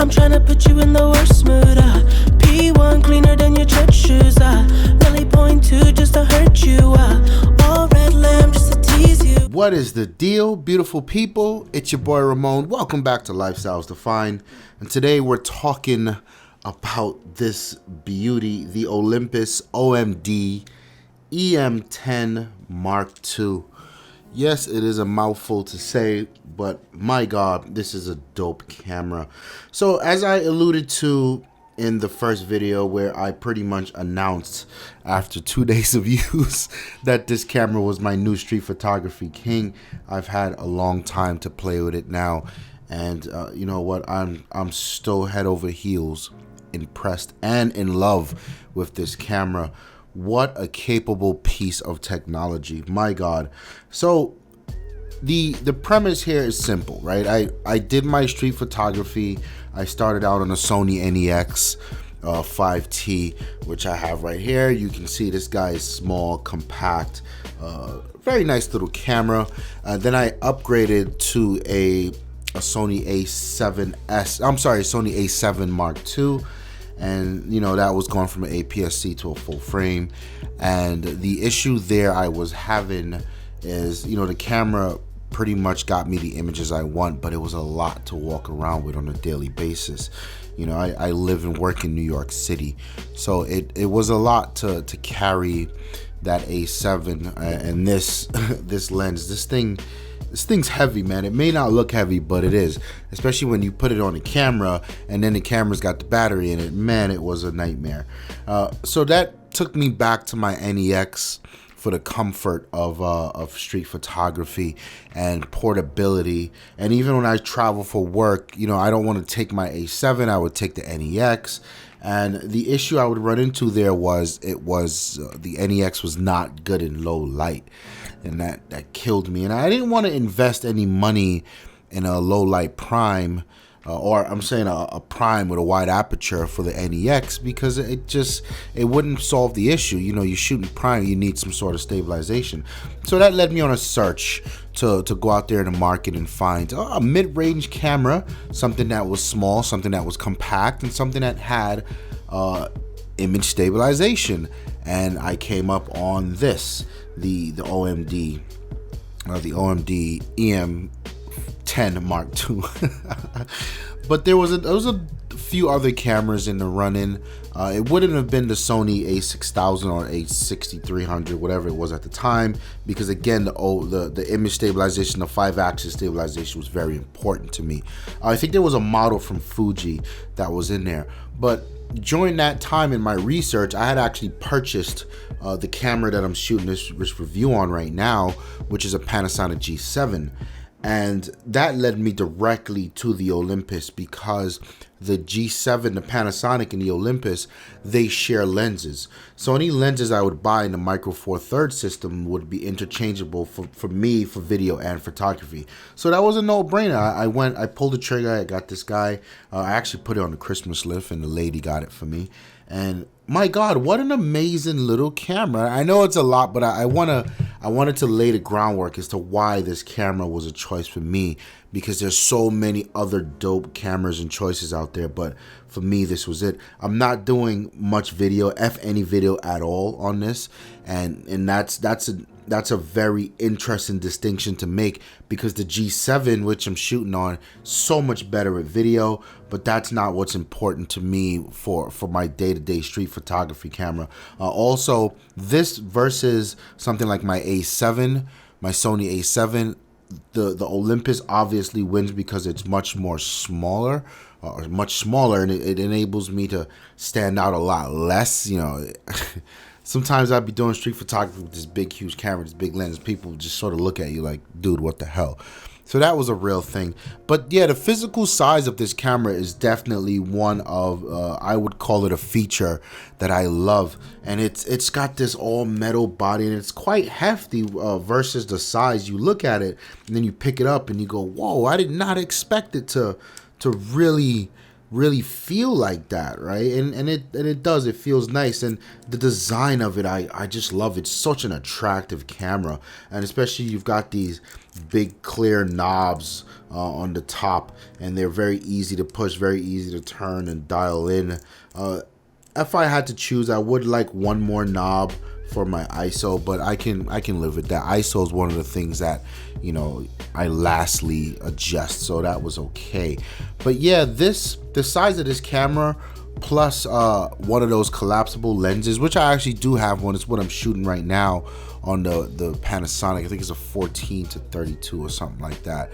I'm tryna put you in the worst mood. P1 cleaner than your church shoes. Really point two just to hurt you. All red lamb just to tease you. What is the deal, beautiful people? It's your boy Ramon. Welcome back to Lifestyles Defined. And today we're talking about this beauty, the Olympus OMD EM10 Mark II. Yes, it is a mouthful to say, but my God, this is a dope camera. So as I alluded to in the first video where I pretty much announced after 2 days of use that this camera was my new street photography king, I've had a long time to play with it now. And you know what, I'm still head over heels impressed and in love with this camera. What a capable piece of technology, my God. So the premise here is simple, right? I did my street photography. I started out on a Sony NEX 5T, which I have right here. You can see this guy is small, compact, very nice little camera. Then I upgraded to a Sony A7S. I'm sorry, Sony A7 Mark II. And you know, that was going from an APS-C to a full frame. And the issue there I was having is, you know, the camera pretty much got me the images I want, but it was a lot to walk around with on a daily basis. You know, I live and work in New York City, so it was a lot to carry that A7 and this this lens. This thing's heavy, man. It may not look heavy, but it is, especially when you put it on a camera and then the camera's got the battery in it. Man, it was a nightmare. So that took me back to my NEX for the comfort of street photography and portability. And even when I travel for work, you know, I don't want to take my A7. I would take the NEX. And the issue I would run into there was the NEX was not good in low light, and that killed me. And I didn't want to invest any money in a low light prime, or I'm saying a prime with a wide aperture for the NEX, because it wouldn't solve the issue. You know, you're shooting prime, you need some sort of stabilization. So that led me on a search to go out there in the market and find a mid-range camera, something that was small, something that was compact, and something that had image stabilization. And I came up on this, the OMD EM10 Mark II. But there was a few other cameras in the run-in. It wouldn't have been the Sony A6000 or A6300, whatever it was at the time, because again, the image stabilization, the 5-axis stabilization was very important to me. I think there was a model from Fuji that was in there, but during that time in my research, I had actually purchased the camera that I'm shooting this review on right now, which is a Panasonic G7. And that led me directly to the Olympus, because the G7, the Panasonic and the Olympus, they share lenses. So any lenses I would buy in the Micro Four Thirds system would be interchangeable for me for video and photography. So that was a no-brainer. I pulled the trigger. I got this guy. I actually put it on the Christmas list, and the lady got it for me. And my God, what an amazing little camera. I know it's a lot, but I wanted to lay the groundwork as to why this camera was a choice for me, because there's so many other dope cameras and choices out there, but for me, this was it. I'm not doing much video, if any video at all on this, and that's a very interesting distinction to make, because the G7, which I'm shooting on, so much better at video, but that's not what's important to me for my day-to-day street photography camera. Also, this versus something like my A7, my Sony A7, the Olympus obviously wins because it's much smaller, and it enables me to stand out a lot less, you know. Sometimes I'd be doing street photography with this big, huge camera, this big lens. People just sort of look at you like, dude, what the hell? So that was a real thing. But yeah, the physical size of this camera is definitely one of, I would call it a feature that I love. And it's got this all metal body, and it's quite hefty versus the size. You look at it and then you pick it up and you go, whoa, I did not expect it to really really feel like that, right? And it does. It feels nice, and the design of it, I just love it. It's such an attractive camera, and especially you've got these big clear knobs on the top, and they're very easy to push, very easy to turn and dial in. If I had to choose, I would like one more knob for my ISO, but I can live with that. ISO is one of the things that, you know, I lastly adjust, so that was okay. But yeah, the size of this camera plus one of those collapsible lenses, which I actually do have one. It's what I'm shooting right now on the Panasonic. I think it's a 14 to 32 or something like that.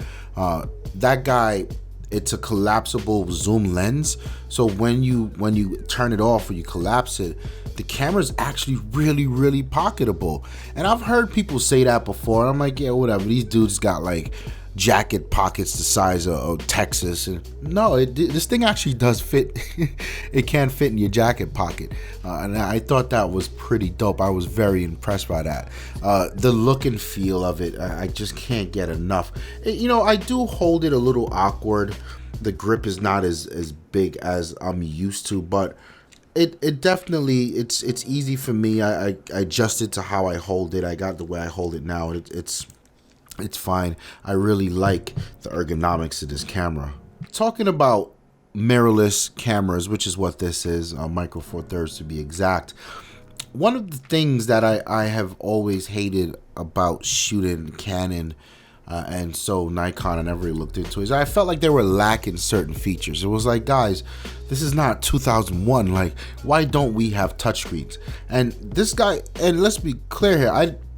That guy, it's a collapsible zoom lens, so when you turn it off or you collapse it, the camera is actually really pocketable. And I've heard people say that before. I'm like, yeah, whatever. These dudes got like jacket pockets the size of Texas, and no, this thing actually does fit. It can fit in your jacket pocket, and I thought that was pretty dope. I was very impressed by that. The look and feel of it, I just can't get enough. You know, I do hold it a little awkward. The grip is not as big as I'm used to, but it definitely, it's easy for me. I adjusted to how I hold it. I got the way I hold it now. It's fine. I really like the ergonomics of this camera. Talking about mirrorless cameras, which is what this is, Micro Four Thirds to be exact. One of the things that I have always hated about shooting Canon and so Nikon, I never really looked into it, is I felt like they were lacking certain features. It was like, guys, this is not 2001. Like, why don't we have touchscreens? And this guy, and let's be clear here,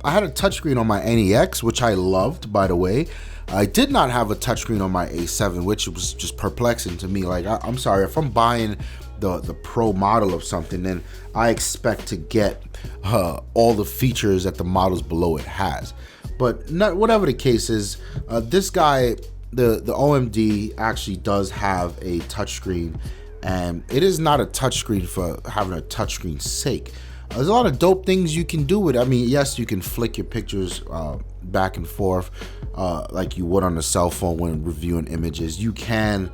I had a touchscreen on my NEX, which I loved, by the way. I did not have a touchscreen on my A7, which was just perplexing to me. Like, I'm sorry, if I'm buying the pro model of something, then I expect to get all the features that the models below it has. But whatever the case is, this guy, the OMD, actually does have a touchscreen, and it is not a touchscreen for having a touchscreen's sake. There's a lot of dope things you can do with it. I mean, yes, you can flick your pictures back and forth like you would on a cell phone when reviewing images. You can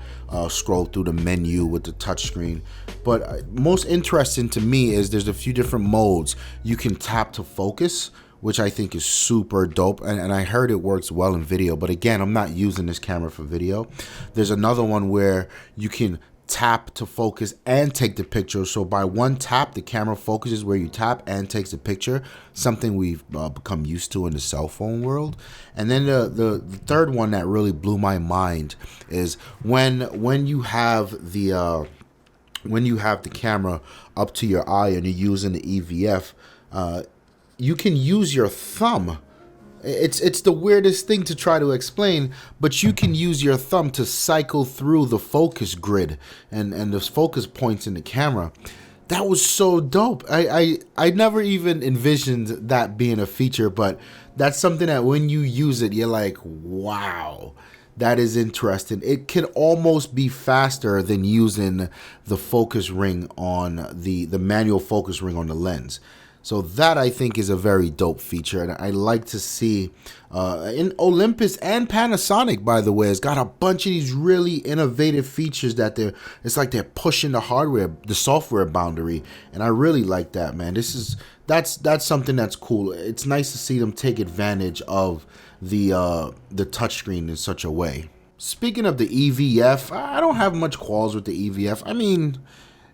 scroll through the menu with the touchscreen. But most interesting to me is there's a few different modes. You can tap to focus, which I think is super dope, and I heard it works well in video. But again, I'm not using this camera for video. There's another one where you can tap to focus and take the picture. So by one tap, the camera focuses where you tap and takes the picture, something we've become used to in the cell phone world. And then the third one that really blew my mind is when you have the camera up to your eye and you're using the EVF, you can use your thumb. It's the weirdest thing to try to explain, but you can use your thumb to cycle through the focus grid and the focus points in the camera. That was so dope. I never even envisioned that being a feature, but that's something that when you use it, you're like, wow, that is interesting. It can almost be faster than using the focus ring on the manual focus ring on the lens. So that, I think, is a very dope feature, and I like to see in Olympus and Panasonic, by the way, has got a bunch of these really innovative features that it's like they're pushing the software boundary, and I really like that, man. That's something that's cool. It's nice to see them take advantage of the touchscreen in such a way. Speaking of the EVF, I don't have much qualms with the EVF. I mean,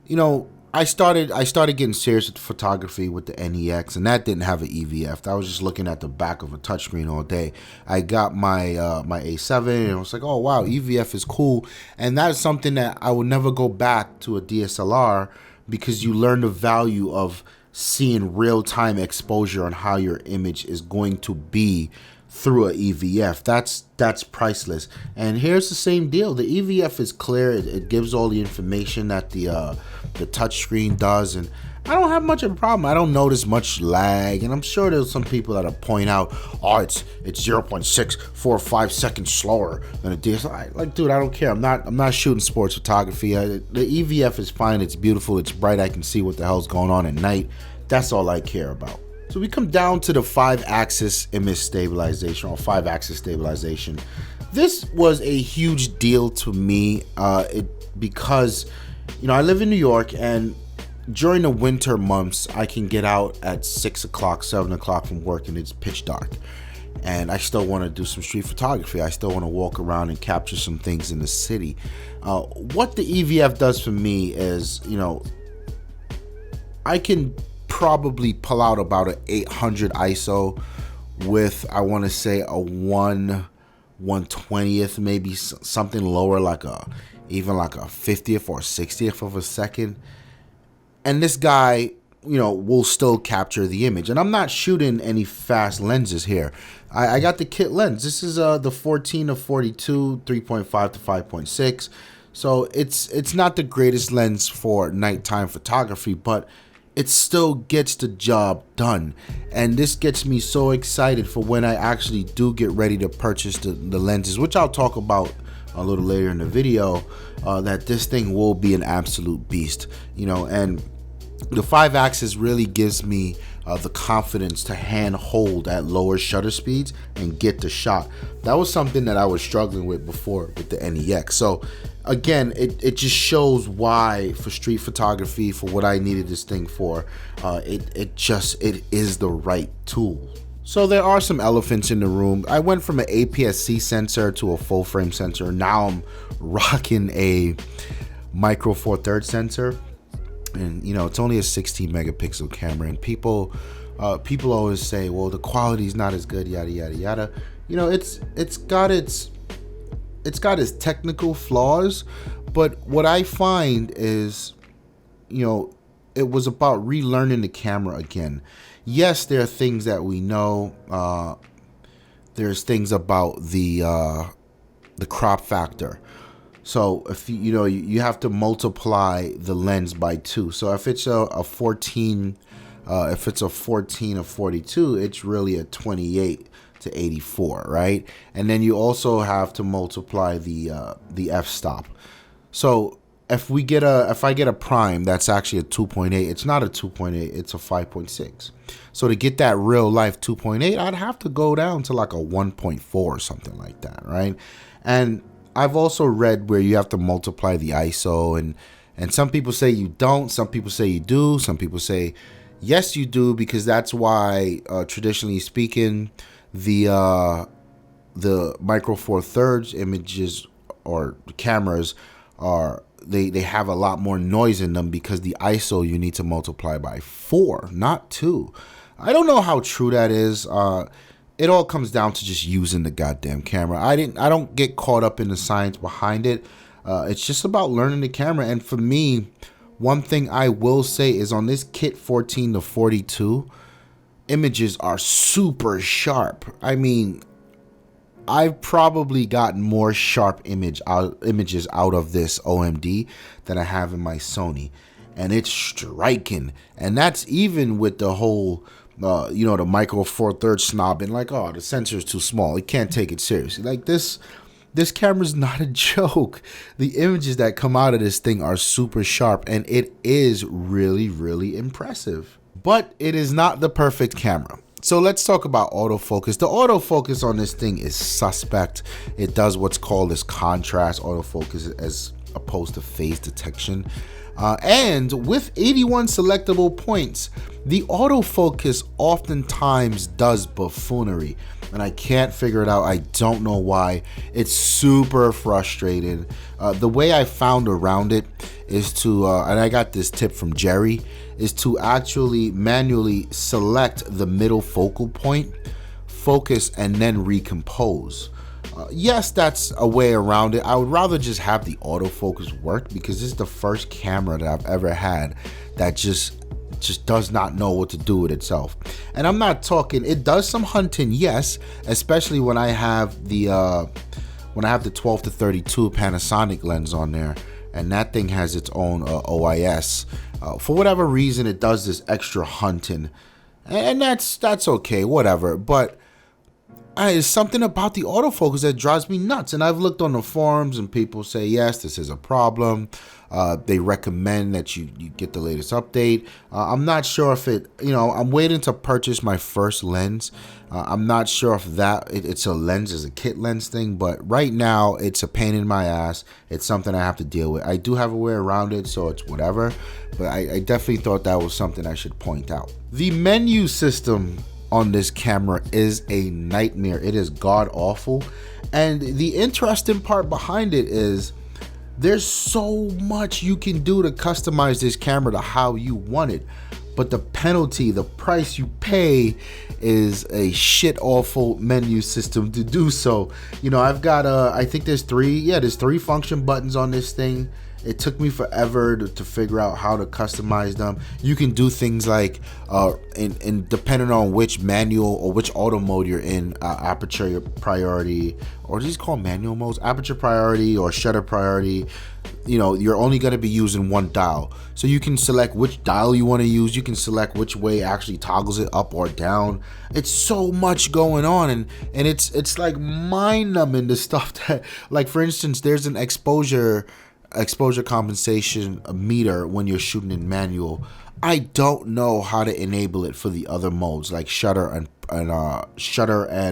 you know, I started getting serious with photography with the NEX, and that didn't have an EVF. I was just looking at the back of a touchscreen all day. I got my my A7, and I was like, oh wow, EVF is cool. And that's something that I would never go back to a DSLR, because you learn the value of seeing real-time exposure on how your image is going to be through a EVF. That's priceless. And here's the same deal. The EVF is clear. It gives all the information that the touchscreen does, and I don't have much of a problem. I don't notice much lag, and I'm sure there's some people that'll point out, oh, it's 0.645 seconds slower than a DSLR. Like, dude, I don't care. I'm not shooting sports photography. The EVF is fine. It's beautiful. It's bright. I can see what the hell's going on at night. That's all I care about. So we come down to the 5-axis image stabilization, or 5-axis stabilization. This was a huge deal to me. because, I live in New York, and during the winter months, I can get out at 6 o'clock, 7 o'clock from work, and it's pitch dark. And I still want to do some street photography. I still want to walk around and capture some things in the city. What the EVF does for me is, I can probably pull out about an 800 ISO with, I want to say, a 1/120th, maybe something lower, even like a 50th or 60th of a second. And this guy, will still capture the image. And I'm not shooting any fast lenses here. I got the kit lens. This is the 14-42, 3.5 to 5.6. So it's not the greatest lens for nighttime photography, but it still gets the job done. And this gets me so excited for when I actually do get ready to purchase the lenses, which I'll talk about a little later in the video, that this thing will be an absolute beast, and the 5-axis really gives me the confidence to hand hold at lower shutter speeds and get the shot. That was something that I was struggling with before with the NEX. So again, it just shows why for street photography, for what I needed this thing for, it is the right tool. So there are some elephants in the room. I went from an APS-C sensor to a full frame sensor. Now I'm rocking a micro four thirds sensor. And it's only a 16 megapixel camera, and people always say, well, the quality is not as good, yada yada yada. It's got its technical flaws, but what I find is, it was about relearning the camera again. Yes, there are things that we know. There's things about the crop factor. So if you have to multiply the lens by 2. So if it's a 14, if it's a 14 or 42, it's really a 28 to 84, right? And then you also have to multiply the f-stop. So if I get a prime, that's actually a 2.8. It's not a 2.8, it's a 5.6. So to get that real life 2.8, I'd have to go down to like a 1.4 or something like that, right? And I've also read where you have to multiply the ISO, and some people say you don't, some people say you do, some people say yes you do, because that's why traditionally speaking the micro four thirds images or cameras are they have a lot more noise in them, because the ISO you need to multiply by 4, not 2. I don't know how true that is. It all comes down to just using the goddamn camera. I don't get caught up in the science behind it. It's just about learning the camera. And for me, one thing I will say is on this kit 14-42, images are super sharp. I mean, I've probably gotten more sharp images out of this OMD than I have in my Sony. And it's striking. And that's even with the whole the micro four thirds snob and like, oh, the sensor is too small, it can't take it seriously. Like this camera's not a joke. The images that come out of this thing are super sharp, and it is really, really impressive. But it is not the perfect camera. So let's talk about autofocus. The autofocus on this thing is suspect. It does what's called this contrast autofocus as opposed to phase detection. And with 81 selectable points, the autofocus oftentimes does buffoonery, and I can't figure it out. I don't know why. It's super frustrating. The way I found around it is to, and I got this tip from Jerry, is to actually manually select the middle focal point, focus, and then recompose. Yes, that's a way around it. I would rather just have the autofocus work, because this is the first camera that I've ever had that just does not know what to do with itself. And I'm not talking, it does some hunting, yes, especially when I have the 12-32 Panasonic lens on there, and that thing has its own OIS. For whatever reason, it does this extra hunting, and that's okay, whatever. But It's something about the autofocus that drives me nuts. And I've looked on the forums and people say, yes, this is a problem. They recommend that you get the latest update. I'm not sure if I'm waiting to purchase my first lens. I'm not sure if it's a lens, is a kit lens thing, but right now it's a pain in my ass. It's something I have to deal with. I do have a way around it, so it's whatever. But I definitely thought that was something I should point out. The menu system on this camera is a nightmare. It is god awful. And the interesting part behind it is there's so much you can do to customize this camera to how you want it. But the penalty, the price you pay is a shit awful menu system to do so. I've got I think there's three function buttons on this thing. It took me forever to figure out how to customize them. You can do things like, and depending on which manual or which auto mode you're in, aperture priority, or these called manual modes, aperture priority or shutter priority, you're only going to be using one dial. So you can select which dial you want to use. You can select which way actually toggles it up or down. It's so much going on, and it's like mind-numbing, the stuff that, like, for instance, there's an exposure compensation meter when you're shooting in manual. I don't know how to enable it for the other modes like shutter and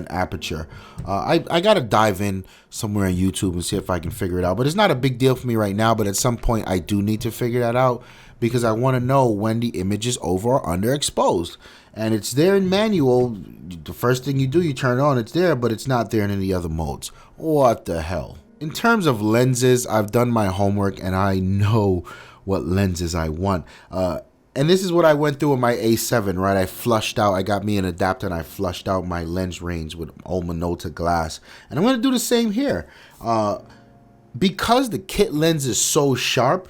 aperture. I gotta dive in somewhere on YouTube and see if I can figure it out, but it's not a big deal for me right now. But at some point I do need to figure that out, because I want to know when the image is over or underexposed. And it's there in manual. The first thing you do, you turn it on, it's there, but it's not there in any other modes. What the hell? In terms of lenses, I've done my homework and I know what lenses I want. And this is what I went through with my A7, right? I got me an adapter and I flushed out my lens range with old Minolta glass. And I'm going to do the same here. Because the kit lens is so sharp,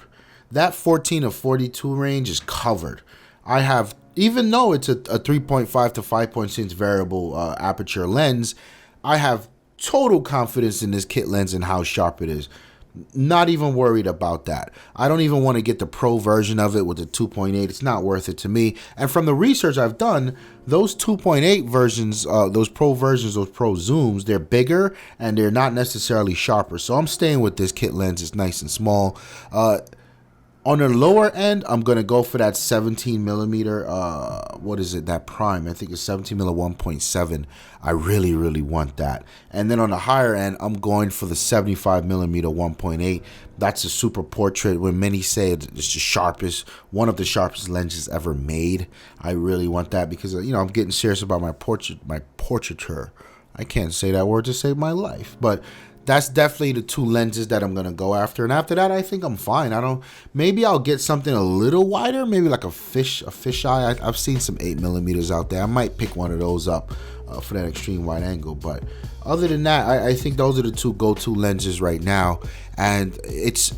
that 14 to 42 range is covered. I have, even though it's a 3.5 to 5.6 variable aperture lens, I have total confidence in this kit lens and how sharp it is. Not even worried about that. I don't even want to get the pro version of it with the 2.8. It's not worth it to me. And from the research I've done, those 2.8 versions, those pro versions, those pro zooms, they're bigger and they're not necessarily sharper. So I'm staying with this kit lens. It's nice and small. On the lower end, I'm going to go for that 17 millimeter, that prime. I think it's 17 millimeter 1.7. I really, really want that. And then on the higher end, I'm going for the 75 millimeter 1.8. That's a super portrait, when many say it's one of the sharpest lenses ever made. I really want that because, I'm getting serious about my portraiture. I can't say that word to save my life, but that's definitely the two lenses that I'm going to go after. And after that, I think I'm fine. Maybe I'll get something a little wider, maybe like a fisheye. I've seen some 8 millimeters out there. I might pick one of those up for that extreme wide angle. But other than that, I think those are the two go-to lenses right now. And it's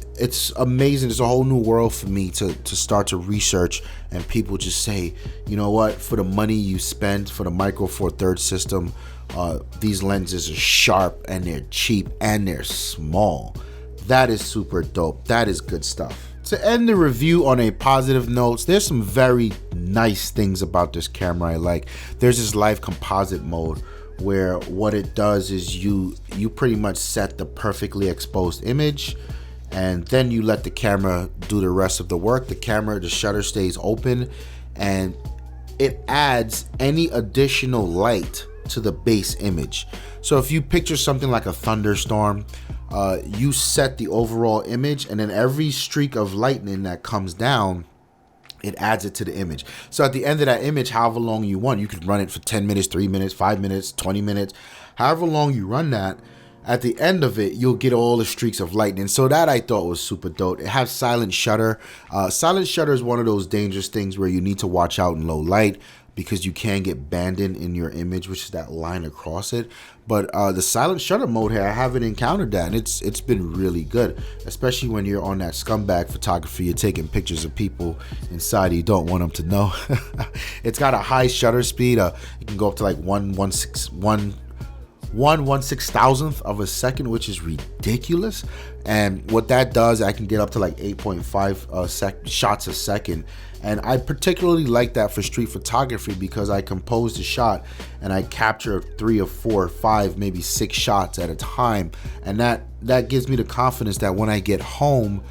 amazing. It's a whole new world for me to start to research, and people just say, you know what, for the money you spend for the Micro Four Thirds system, these lenses are sharp and they're cheap and they're small. That is super dope. That is good stuff. To end the review on a positive note, there's some very nice things about this camera I like. There's this live composite mode where what it does is you pretty much set the perfectly exposed image, and then you let the camera do the rest of the work. The shutter stays open, and it adds any additional light to the base image. So if you picture something like a thunderstorm, you set the overall image, and then every streak of lightning that comes down, it adds it to the image. So at the end of that image, however long you want, you could run it for 10 minutes, 3 minutes, 5 minutes, 20 minutes, however long you run that. At the end of it, you'll get all the streaks of lightning. So that I thought was super dope. It has silent shutter. Silent shutter is one of those dangerous things where you need to watch out in low light, because you can get banded in your image, which is that line across it. But the silent shutter mode here, I haven't encountered that, and it's been really good, especially when you're on that scumbag photography. You're taking pictures of people inside you don't want them to know. It's got a high shutter speed. It can go up to like 1/1 1/16,000th of a second, which is ridiculous. And what that does, I can get up to like 8.5 shots a second. And I particularly like that for street photography because I compose the shot and I capture 3 or 4 or 5, maybe 6 shots at a time. And that gives me the confidence that when I get home,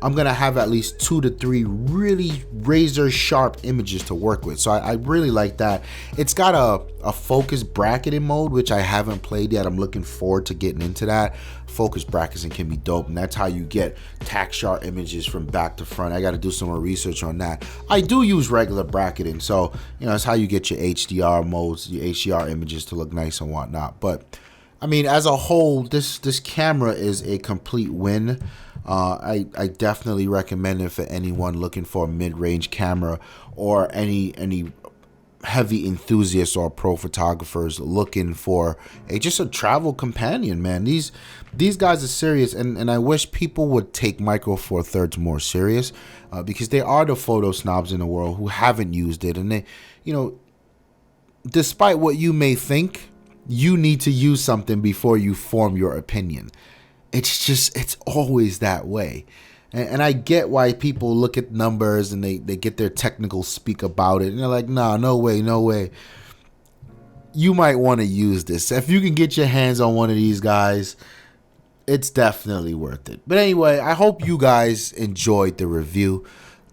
I'm gonna have at least 2 to 3 really razor sharp images to work with. So I really like that. It's got a focus bracketing mode, which I haven't played yet. I'm looking forward to getting into that. Focus bracketing can be dope, and that's how you get tack sharp images from back to front. I got to do some more research on that. I do use regular bracketing, so it's how you get your HDR modes, your HDR images to look nice and whatnot. But I mean, as a whole, this camera is a complete win. I definitely recommend it for anyone looking for a mid-range camera, or any heavy enthusiasts or pro photographers looking for just a travel companion, man. These guys are serious, and I wish people would take Micro Four Thirds more serious, because they are the photo snobs in the world who haven't used it. And they, despite what you may think, you need to use something before you form your opinion. It's always that way. And I get why people look at numbers and they get their technical speak about it. And they're like, nah, no way. You might want to use this. If you can get your hands on one of these guys, it's definitely worth it. But anyway, I hope you guys enjoyed the review.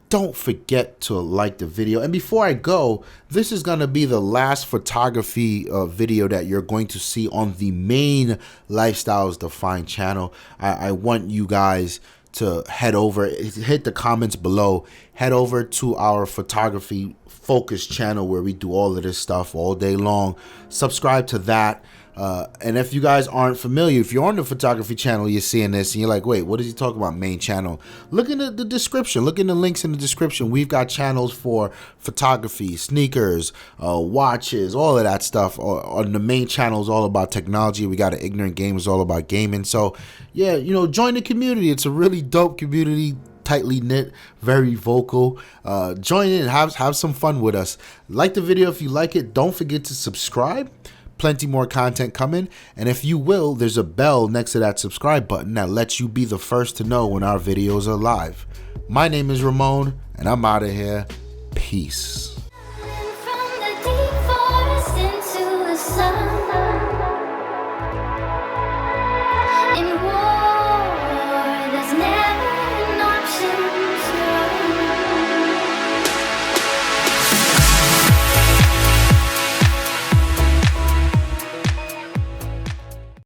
Don't forget to like the video. And before I go, this is going to be the last photography video that you're going to see on the main Lifestyles Defined channel. I want you guys to head over, hit the comments below, head over to our photography focus channel where we do all of this stuff all day long. Subscribe to that. And if you guys aren't familiar, if you're on the photography channel, you're seeing this and you're like, wait, what is he talking about, main channel? Look in the description. Look in the links in the description. We've got channels for photography, sneakers, watches, all of that stuff. On the main channel is all about technology. We got an Ignorant Gamers, all about gaming. So yeah, join the community. It's a really dope community, tightly knit, very vocal. Join in, have some fun with us. Like the video if you like it. Don't forget to subscribe. Plenty more content coming, and if you will, there's a bell next to that subscribe button that lets you be the first to know when our videos are live. My name is Ramon, and I'm out of here. Peace. From the deep forest into the sun.